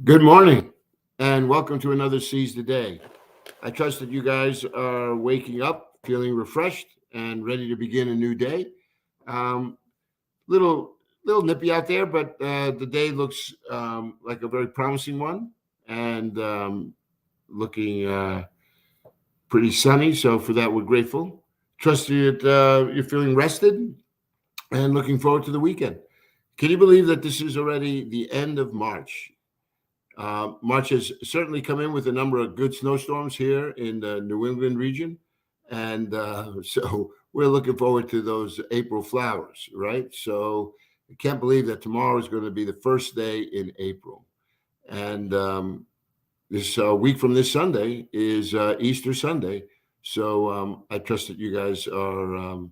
Good morning and welcome to another Seize the Day. I trust that you guys are waking up feeling refreshed and ready to begin a new day. Um, little nippy out there, but the day looks like a very promising one and looking pretty sunny. So for that, we're grateful. Trust that you're feeling rested and looking forward to the weekend. Can you believe that this is already the end of March? March has certainly come in with a number of good snowstorms here in the New England region. And so we're looking forward to those April flowers, right? So I can't believe that tomorrow is going to be the first day in April. And this week from this Sunday is Easter Sunday. So I trust that you guys are,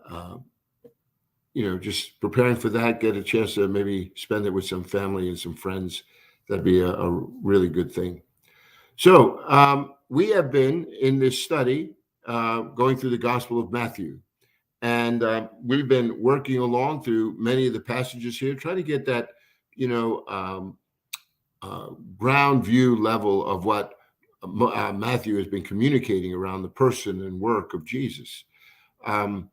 uh, just preparing for that, get a chance to maybe spend it with some family and some friends. That'd be a really good thing. So, we have been in this study going through the Gospel of Matthew, and we've been working along through many of the passages here, trying to get that, you know, um, uh, ground view level of what Matthew has been communicating around the person and work of Jesus. Um,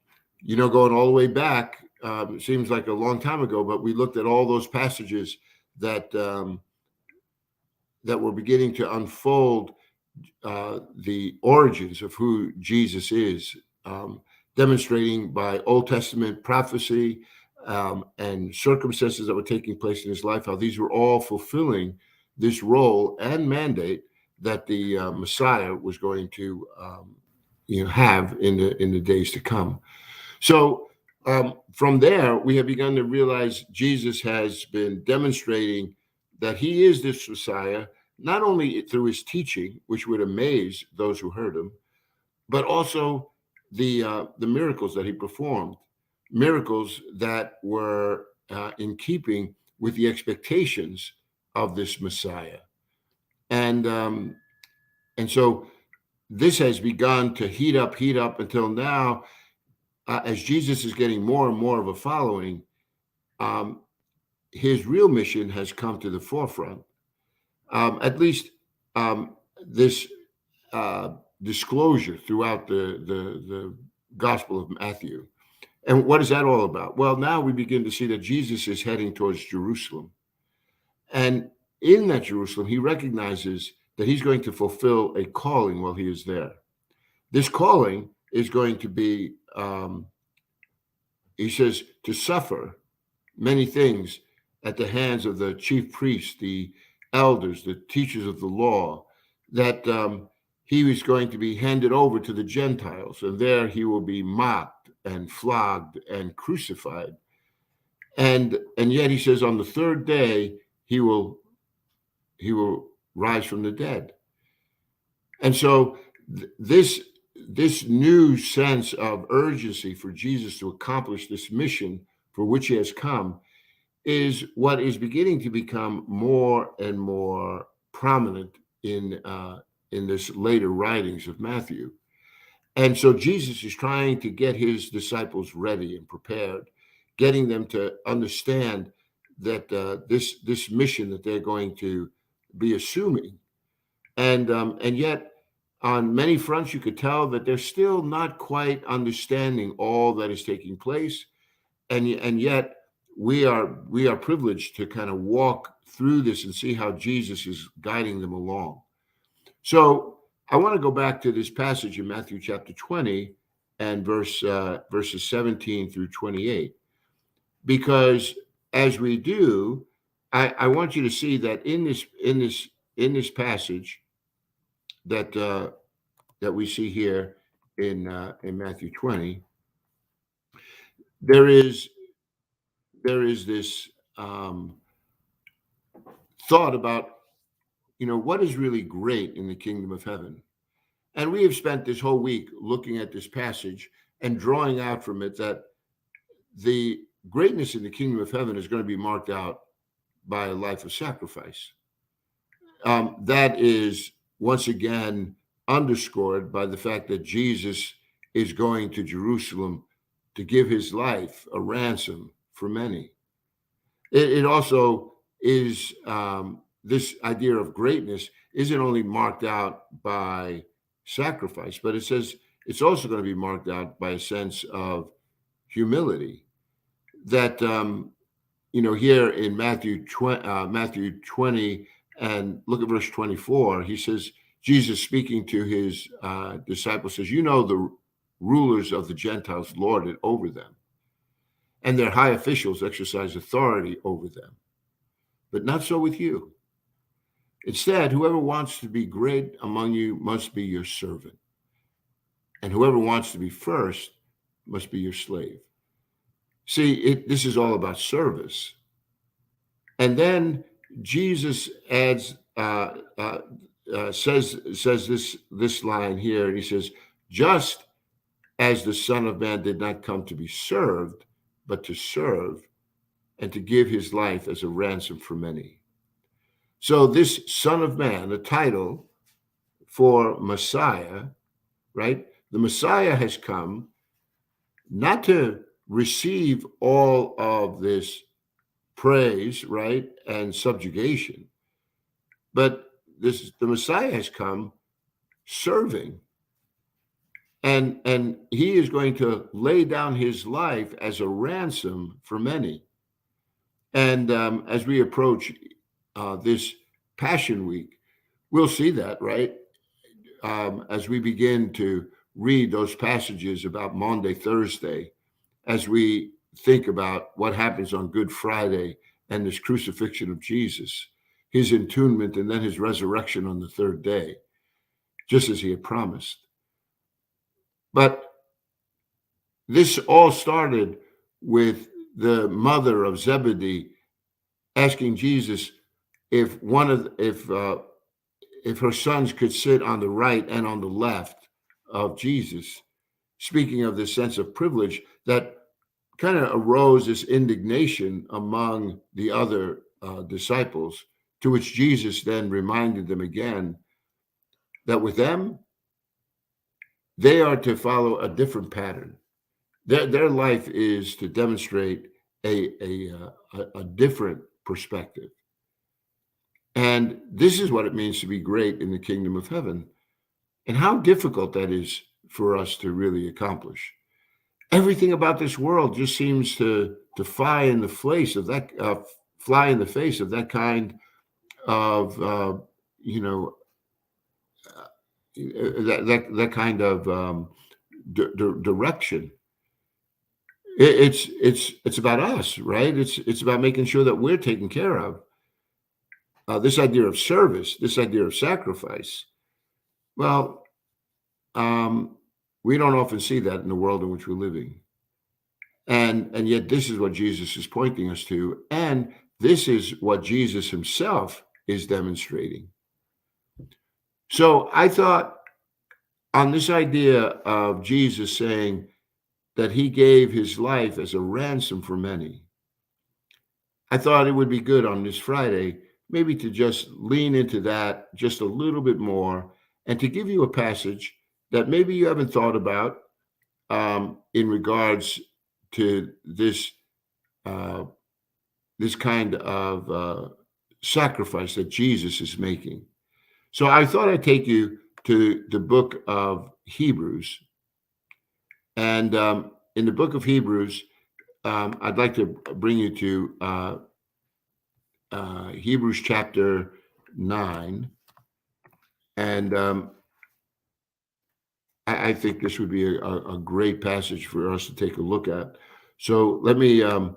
going all the way back, it seems like a long time ago, but we looked at all those passages that that were beginning to unfold the origins of who Jesus is, demonstrating by Old Testament prophecy and circumstances that were taking place in his life, how these were all fulfilling this role and mandate that the Messiah was going to, have in the days to come. So from there, we have begun to realize Jesus has been demonstrating that he is this Messiah, not only through his teaching, which would amaze those who heard him, but also the miracles that he performed, miracles that were in keeping with the expectations of this Messiah, and and so this has begun to heat up until now, as Jesus is getting more and more of a following. Um, his real mission has come to the forefront. At least this uh, disclosure throughout the Gospel of Matthew. And what is that all about? Well, now we begin to see that Jesus is heading towards Jerusalem. And in that Jerusalem, he recognizes that he's going to fulfill a calling while he is there. This calling is going to be, he says, to suffer many things at the hands of the chief priests, the elders, the teachers of the law, that he was going to be handed over to the Gentiles, and there he will be mocked and flogged and crucified. And yet he says on the third day he will rise from the dead. And so this new sense of urgency for Jesus to accomplish this mission for which he has come is what is beginning to become more and more prominent in this later writings of Matthew. And so Jesus is trying to get his disciples ready and prepared, getting them to understand that this mission that they're going to be assuming, and yet on many fronts you could tell that they're still not quite understanding all that is taking place, and yet we are privileged to kind of walk through this and see how Jesus is guiding them along. So I want to go back to this passage in Matthew chapter 20 and verses 17 through 28, because as we do, I want you to see that in this passage that that we see here in Matthew 20, there is this um, thought about, what is really great in the kingdom of heaven. And we have spent this whole week looking at this passage and drawing out from it that the greatness in the kingdom of heaven is going to be marked out by a life of sacrifice. That is once again underscored by the fact that Jesus is going to Jerusalem to give his life a ransom for many. It also is this idea of greatness isn't only marked out by sacrifice, but it says it's also going to be marked out by a sense of humility. That here in Matthew 20, and look at verse 24. He says, Jesus speaking to his disciples says, the rulers of the Gentiles lord it over them, and their high officials exercise authority over them. But not so with you. Instead, whoever wants to be great among you must be your servant, and whoever wants to be first must be your slave. See, this is all about service. And then Jesus adds, says this line here, and he says, just as the Son of Man did not come to be served, but to serve and to give his life as a ransom for many. So this Son of Man, the title for Messiah, right? The Messiah has come not to receive all of this praise, right, and subjugation, but the Messiah has come serving, and he is going to lay down his life as a ransom for many. And as we approach this Passion Week, we'll see that, right? As we begin to read those passages about Maundy Thursday, as we think about what happens on Good Friday and this crucifixion of Jesus, his entombment, and then his resurrection on the third day, just as he had promised. But this all started with the mother of Zebedee asking Jesus if her sons could sit on the right and on the left of Jesus, speaking of this sense of privilege that kind of arose this indignation among the other disciples, to which Jesus then reminded them again that with them, they are to follow a different pattern. Their life is to demonstrate a different perspective. And this is what it means to be great in the kingdom of heaven, and how difficult that is for us to really accomplish. Everything about this world just seems to fly in the face of that kind of that kind of direction. It's about us, right? It's about making sure that we're taken care of. This idea of service, this idea of sacrifice. Well, we don't often see that in the world in which we're living. And yet this is what Jesus is pointing us to. And this is what Jesus himself is demonstrating. So I thought on this idea of Jesus saying that he gave his life as a ransom for many, I thought it would be good on this Friday maybe to just lean into that just a little bit more, and to give you a passage that maybe you haven't thought about in regards to this kind of sacrifice that Jesus is making. So I thought I'd take you to the book of Hebrews. And in the book of Hebrews, I'd like to bring you to Hebrews chapter 9. And I think this would be a great passage for us to take a look at. So let me, I'll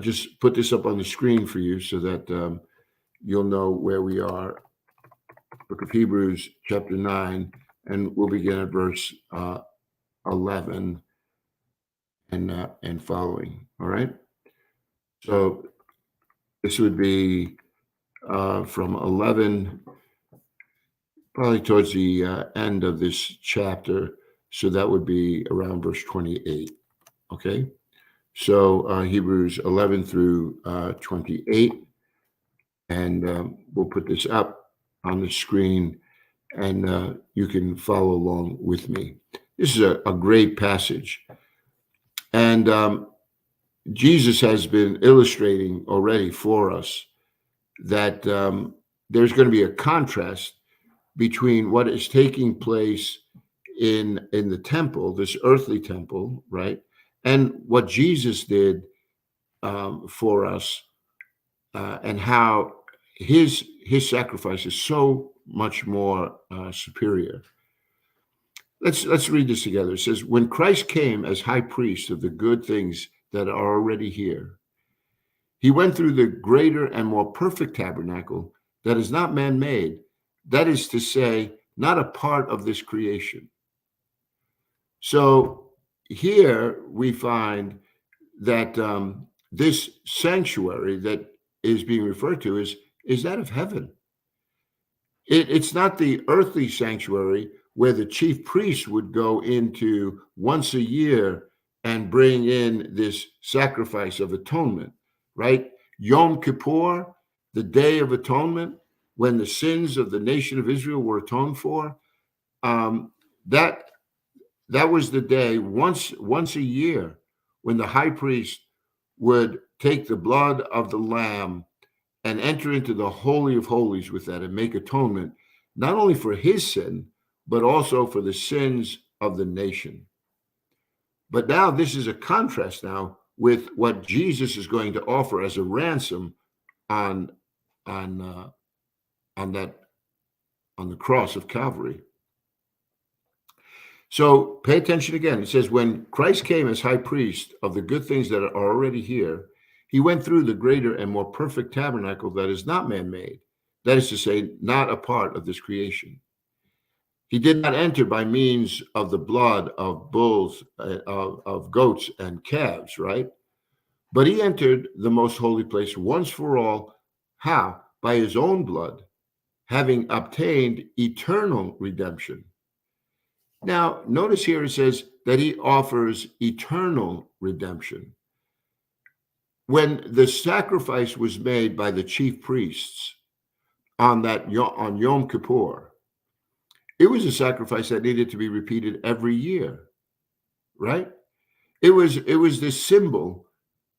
just put this up on the screen for you so that you'll know where we are. Book of Hebrews chapter 9, and we'll begin at verse 11 and following. All right. So this would be from 11, probably towards the end of this chapter. So that would be around verse 28. Okay. So Hebrews 11 through 28. And we'll put this up on the screen, and you can follow along with me. This is a great passage. And Jesus has been illustrating already for us that there's going to be a contrast between what is taking place in the temple, this earthly temple, right, and what Jesus did for us, and how his sacrifice is so much more superior. Let's read this together. It says, "When Christ came as high priest of the good things that are already here, he went through the greater and more perfect tabernacle that is not man-made, that is to say, not a part of this creation." So here we find that this sanctuary that is being referred to is that of heaven. It's not the earthly sanctuary where the chief priest would go into once a year and bring in this sacrifice of atonement, right? Yom Kippur, the Day of Atonement, when the sins of the nation of Israel were atoned for, um, that that was the day once a year when the high priest would take the blood of the lamb and enter into the Holy of Holies with that and make atonement, not only for his sin, but also for the sins of the nation. But now this is a contrast now with what Jesus is going to offer as a ransom on on uh, on that on the cross of Calvary. So pay attention again. It says, when Christ came as high priest of the good things that are already here, he went through the greater and more perfect tabernacle that is not man-made, that is to say, not a part of this creation. He did not enter by means of the blood of bulls, of goats and calves, right? But he entered the most holy place once for all. How? By his own blood, having obtained eternal redemption. Now, notice here it says that he offers eternal redemption. When the sacrifice was made by the chief priests on Yom Kippur, it was a sacrifice that needed to be repeated every year, right? It was this symbol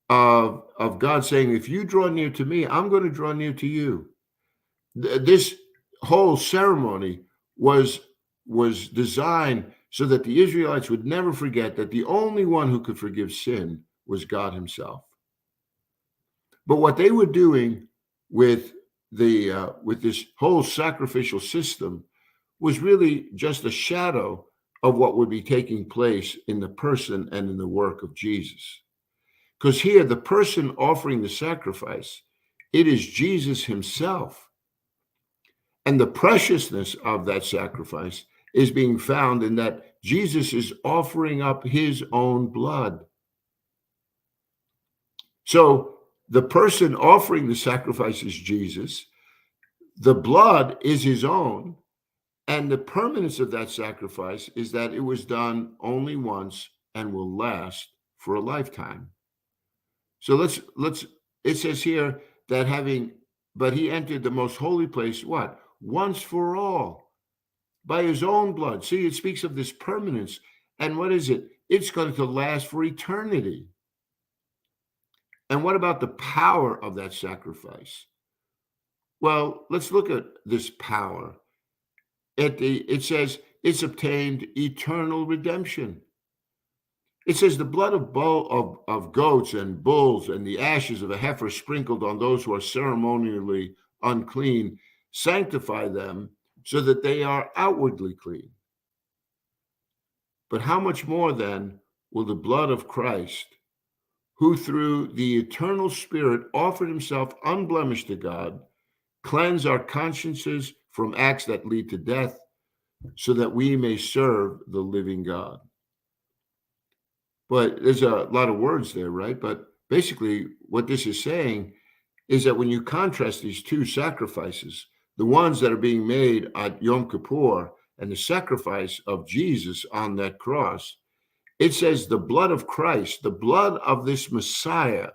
of God saying, if you draw near to me, I'm going to draw near to you. This whole ceremony was designed so that the Israelites would never forget that the only one who could forgive sin was God himself. But what they were doing with this whole sacrificial system was really just a shadow of what would be taking place in the person and in the work of Jesus. Because here, the person offering the sacrifice, it is Jesus himself. And the preciousness of that sacrifice is being found in that Jesus is offering up his own blood. So the person offering the sacrifice is Jesus. The blood is his own. And the permanence of that sacrifice is that it was done only once and will last for a lifetime. So it says here that but he entered the most holy place, what? Once for all, by his own blood. See, it speaks of this permanence. And what is it? It's going to last for eternity. And what about the power of that sacrifice? Well, let's look at this power. It says it's obtained eternal redemption. It says the blood of goats and bulls and the ashes of a heifer sprinkled on those who are ceremonially unclean sanctify them so that they are outwardly clean. But how much more then will the blood of Christ, who through the eternal Spirit offered himself unblemished to God, cleanse our consciences from acts that lead to death, so that we may serve the living God? But there's a lot of words there, right? But basically, what this is saying is that when you contrast these two sacrifices, the ones that are being made at Yom Kippur and the sacrifice of Jesus on that cross, it says the blood of Christ, the blood of this Messiah,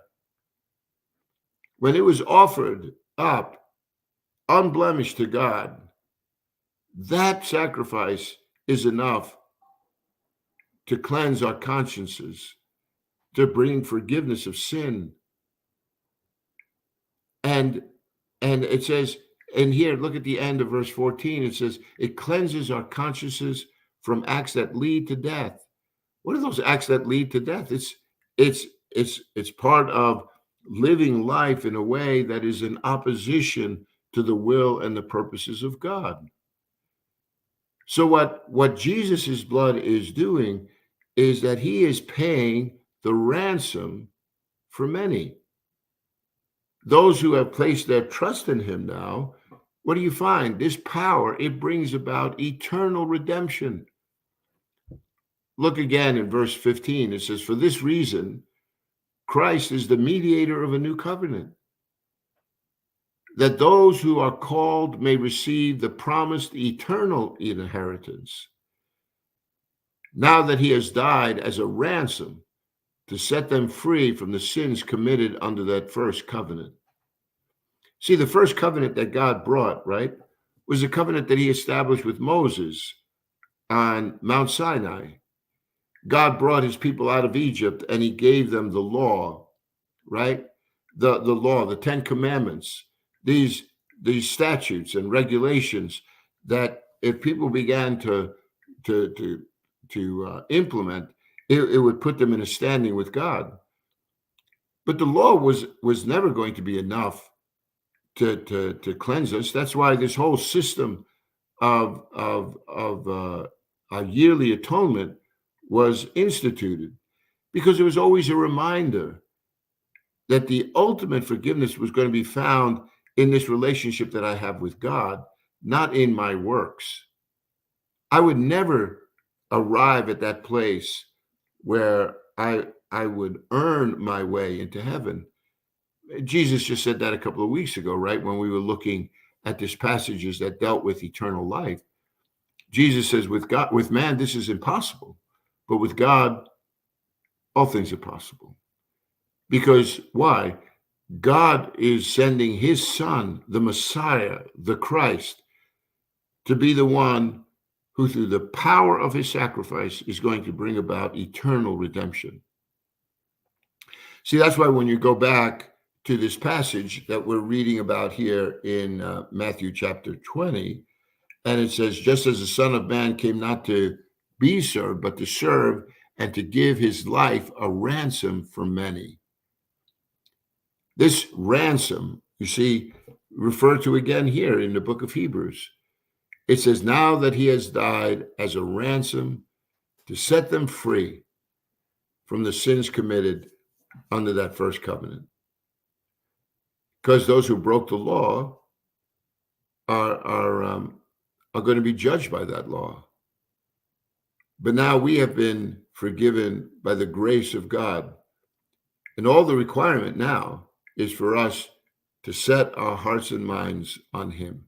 when it was offered up unblemished to God, that sacrifice is enough to cleanse our consciences, to bring forgiveness of sin. And it says, And here, look at the end of verse 14. It says, it cleanses our consciences from acts that lead to death. What are those acts that lead to death? It's part of living life in a way that is in opposition to the will and the purposes of God. So what Jesus's blood is doing is that he is paying the ransom for many. Those who have placed their trust in him now, what do you find? This power, it brings about eternal redemption. Look again in verse 15. It says, for this reason, Christ is the mediator of a new covenant, that those who are called may receive the promised eternal inheritance, now that he has died as a ransom to set them free from the sins committed under that first covenant. See, the first covenant that God brought, right, was a covenant that he established with Moses on Mount Sinai. God brought his people out of Egypt and he gave them the law, right? The law, the 10 commandments, these statutes and regulations that if people began to implement, it would put them in a standing with God. But the law was never going to be enough to cleanse us. That's why this whole system of a yearly atonement was instituted, because it was always a reminder that the ultimate forgiveness was going to be found in this relationship that I have with God, not in my works. I would never arrive at that place where I would earn my way into heaven. Jesus just said that a couple of weeks ago, right? When we were looking at these passages that dealt with eternal life. Jesus says, with God, with man, this is impossible. But with God, all things are possible. Because why? God is sending his son, the Messiah, the Christ, to be the one who, through the power of his sacrifice, is going to bring about eternal redemption. See, that's why when you go back to this passage that we're reading about here in Matthew chapter 20, and it says, just as the Son of Man came not to be served, but to serve and to give his life a ransom for many. This ransom, you see, referred to again here in the book of Hebrews. It says, now that he has died as a ransom to set them free from the sins committed under that first covenant. Because those who broke the law are going to be judged by that law. But now we have been forgiven by the grace of God. And all the requirement now is for us to set our hearts and minds on him.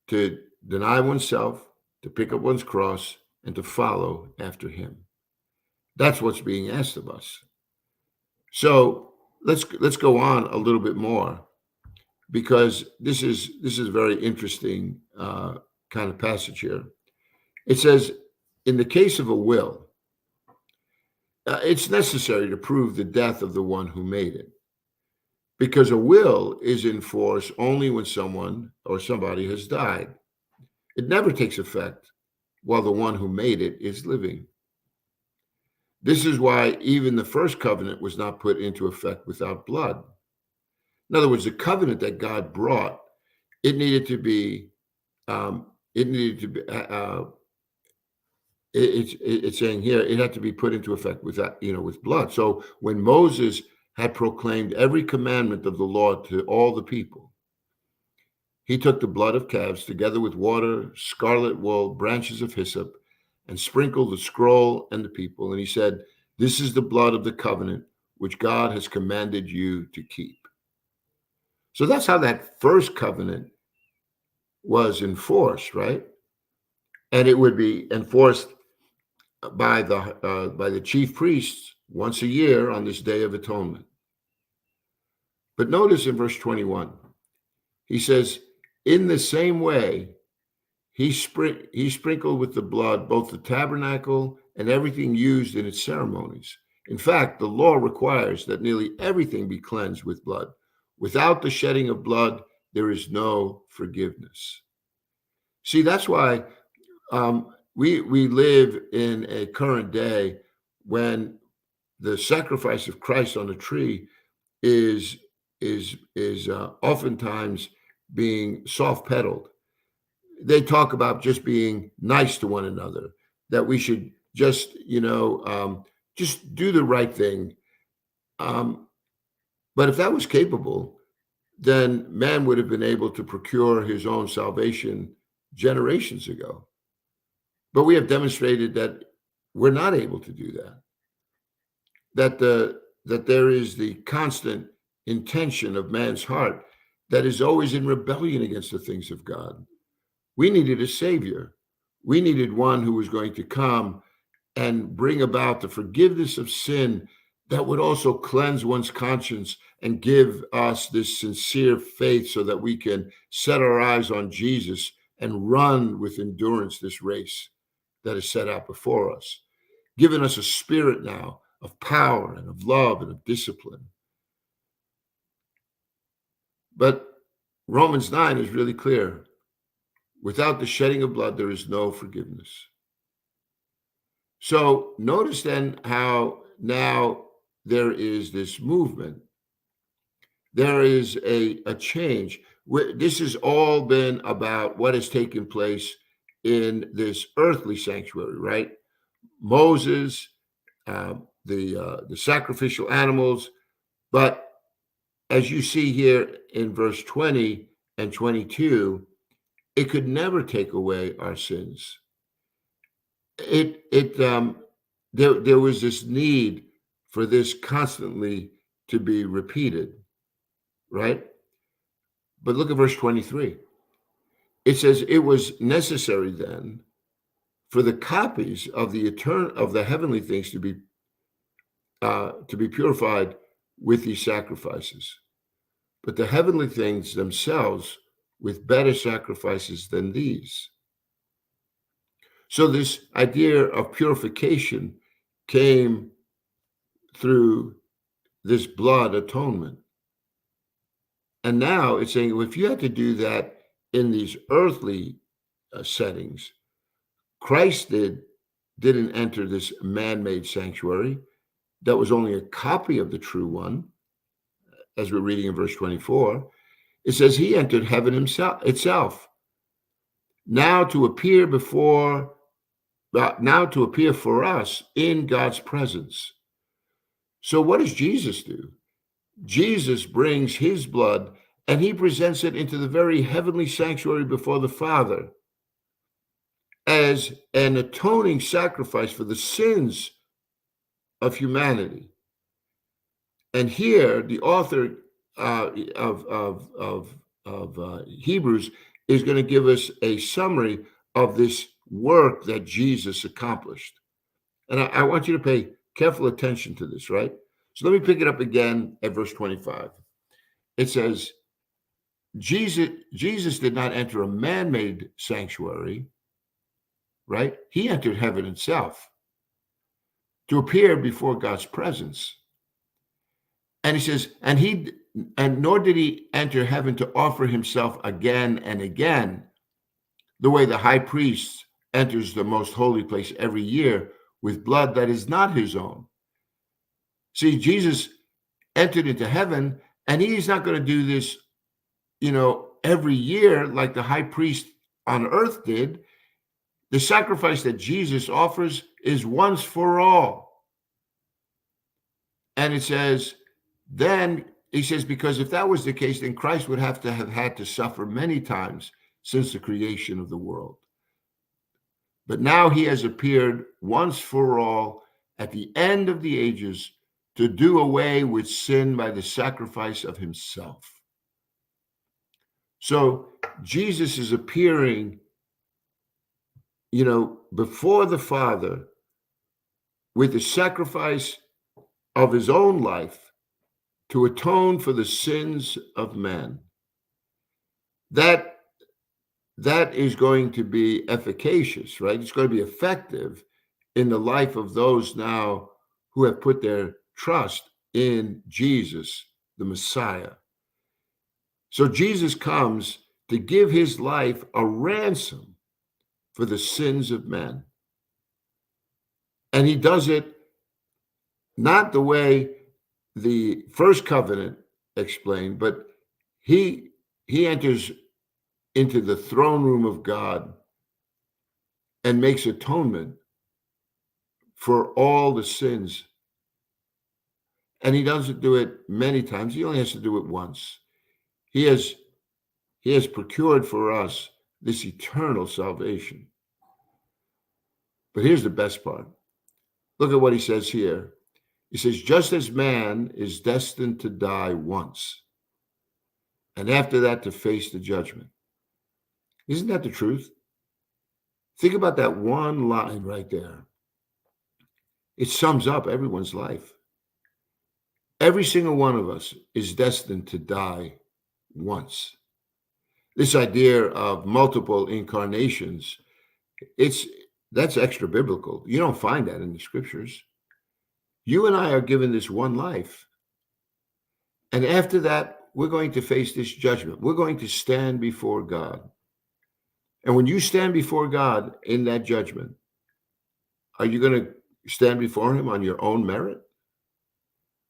To deny oneself, to pick up one's cross, and to follow after him. That's what's being asked of us. So let's go on a little bit more, because this is a very interesting kind of passage here. It says, in the case of a will, it's necessary to prove the death of the one who made it, because a will is in force only when someone or somebody has died. It never takes effect while the one who made it is living. This is why even the first covenant was not put into effect without blood. In other words, the covenant that God brought, it's saying here, it had to be put into effect with blood. So when Moses had proclaimed every commandment of the law to all the people, he took the blood of calves together with water, scarlet wool, branches of hyssop, and sprinkled the scroll and the people. And he said, this is the blood of the covenant which God has commanded you to keep. So that's how that first covenant was enforced, right? And it would be enforced by the chief priests once a year on this Day of Atonement. But notice in verse 21, he says, in the same way, he sprinkled with the blood both the tabernacle and everything used in its ceremonies. In fact, the law requires that nearly everything be cleansed with blood. Without the shedding of blood, there is no forgiveness. See, that's why we live in a current day when the sacrifice of Christ on the tree is oftentimes being soft pedaled. They talk about just being nice to one another, that we should just just do the right thing. But if that was capable, then man would have been able to procure his own salvation generations ago. But we have demonstrated that we're not able to do that. That there is the constant intention of man's heart that is always in rebellion against the things of God. We needed a savior. We needed one who was going to come and bring about the forgiveness of sin that would also cleanse one's conscience and give us this sincere faith so that we can set our eyes on Jesus and run with endurance this race that is set out before us, giving us a spirit now of power and of love and of discipline. But Romans 9 is really clear. Without the shedding of blood, there is no forgiveness. So notice then how now there is this movement. There is a change. This has all been about what has taken place in this earthly sanctuary, right? Moses, the sacrificial animals. But as you see here in verse 20 and 22, it could never take away our sins. There was this need for this constantly to be repeated, right? But look at verse 23. It says it was necessary then for the copies of the heavenly things to be purified with these sacrifices, but the heavenly things themselves with better sacrifices than these. So this idea of purification came through this blood atonement. And now it's saying, well, if you had to do that in these earthly settings, Christ didn't enter this man-made sanctuary that was only a copy of the true one, as we're reading in verse 24. It says he entered heaven itself, now to appear for us in God's presence. So what does Jesus do? Jesus brings his blood and he presents it into the very heavenly sanctuary before the Father as an atoning sacrifice for the sins of humanity. And here, the author of Hebrews is going to give us a summary of this work that Jesus accomplished. And I want you to pay careful attention to this, right? So let me pick it up again at verse 25. It says, Jesus did not enter a man-made sanctuary, right? He entered heaven itself to appear before God's presence. And he says, and nor did he enter heaven to offer himself again and again, the way the high priest enters the most holy place every year with blood that is not his own. See, Jesus entered into heaven, and he's not going to do this, every year like the high priest on earth did. The sacrifice that Jesus offers is once for all. And it says, then he says, because if that was the case, then Christ would have had to suffer many times since the creation of the world. But now he has appeared once for all at the end of the ages to do away with sin by the sacrifice of himself. So Jesus is appearing, before the Father with the sacrifice of his own life to atone for the sins of man. That is going to be efficacious, right? It's going to be effective in the life of those now who have put their trust in Jesus, the Messiah. So Jesus comes to give his life a ransom for the sins of men. And he does it not the way the first covenant explained, but he enters into the throne room of God and makes atonement for all the sins. And he doesn't do it many times. He only has to do it once. He has procured for us this eternal salvation. But here's the best part. Look at what he says here. He says, just as man is destined to die once, and after that to face the judgment. Isn't that the truth? Think about that one line right there. It sums up everyone's life. Every single one of us is destined to die once. This idea of multiple incarnations, that's extra biblical. You don't find that in the scriptures. You and I are given this one life. And after that, we're going to face this judgment. We're going to stand before God. And when you stand before God in that judgment, are you going to stand before him on your own merit?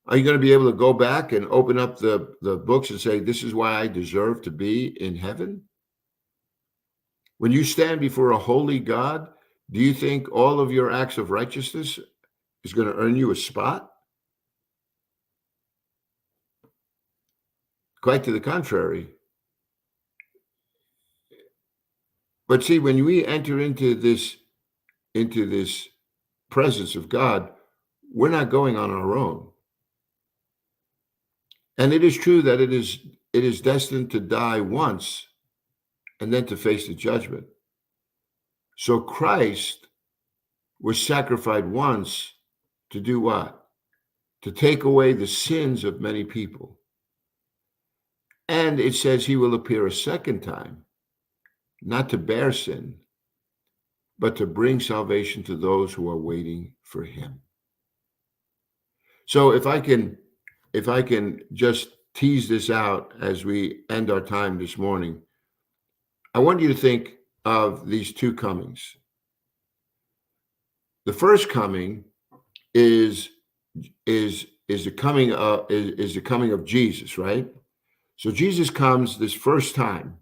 Are you going to be able to go back and open up the books and say, this is why I deserve to be in heaven? When you stand before a holy God, do you think all of your acts of righteousness is going to earn you a spot? Quite to the contrary. But see, when we enter into this presence of God, we're not going on our own. And it is true that it is destined to die once and then to face the judgment. So Christ was sacrificed once to do what? To take away the sins of many people. And it says he will appear a second time, not to bear sin, but to bring salvation to those who are waiting for him. So if I can just tease this out as we end our time this morning, I want you to think of these two comings. The first coming is the coming of Jesus, right? So Jesus comes this first time.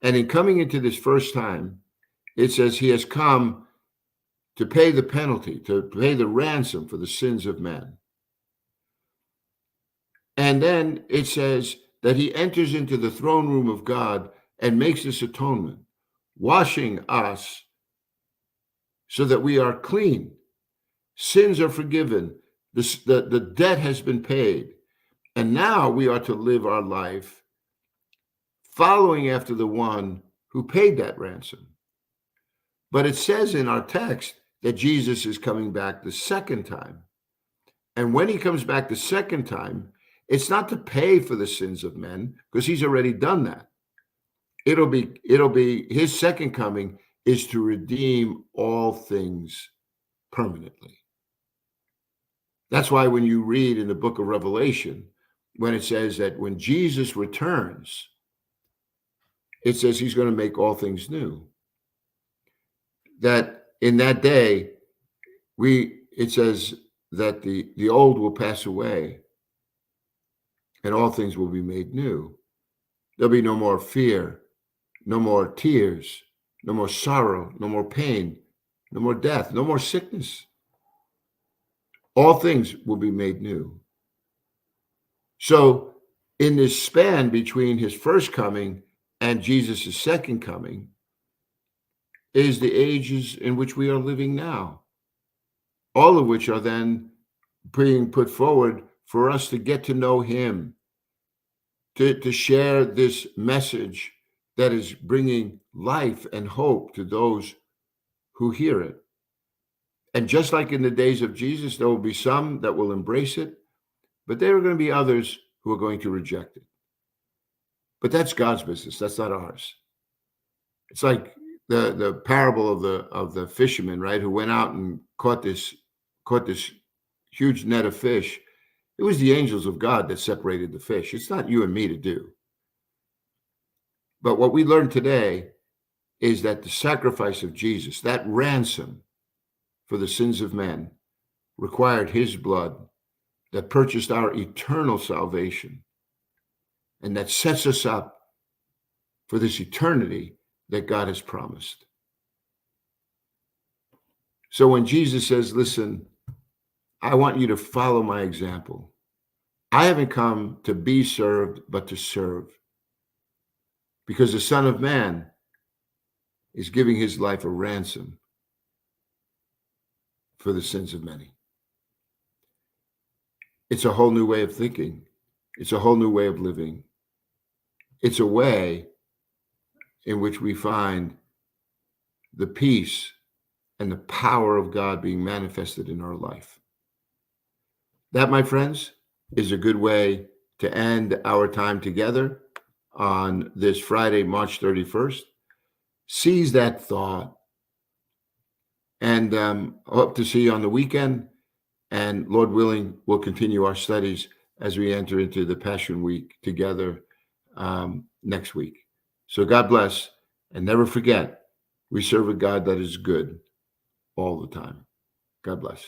And in coming into this first time, it says he has come to pay the penalty, to pay the ransom for the sins of men. And then it says that he enters into the throne room of God and makes this atonement, washing us so that we are clean. Sins are forgiven. The debt has been paid. And now we are to live our life following after the one who paid that ransom. But it says in our text that Jesus is coming back the second time. And when he comes back the second time, it's not to pay for the sins of men, because he's already done that. It'll be his second coming is to redeem all things permanently. That's why when you read in the book of Revelation, when it says that when Jesus returns, it says he's going to make all things new. That in that day, it says that the old will pass away and all things will be made new. There'll be no more fear, no more tears, no more sorrow, no more pain, no more death, no more sickness. All things will be made new. So in this span between his first coming and Jesus' second coming is the ages in which we are living now, all of which are then being put forward for us to get to know him, to share this message that is bringing life and hope to those who hear it. And just like in the days of Jesus, there will be some that will embrace it, but there are going to be others who are going to reject it. But that's God's business. That's not ours. It's like the parable of the fisherman, right, who went out and caught this huge net of fish. It was the angels of God that separated the fish. It's not you and me to do. But what we learned today is that the sacrifice of Jesus, that ransom for the sins of men, required his blood that purchased our eternal salvation and that sets us up for this eternity that God has promised. So when Jesus says, listen, I want you to follow my example. I haven't come to be served, but to serve. Because the Son of Man is giving his life a ransom for the sins of many. It's a whole new way of thinking. It's a whole new way of living. It's a way in which we find the peace and the power of God being manifested in our life. That, my friends, is a good way to end our time together on this Friday, March 31st. Seize that thought, and hope to see you on the weekend. And Lord willing, we'll continue our studies as we enter into the Passion Week together next week. So God bless, and never forget, we serve a God that is good all the time. God bless.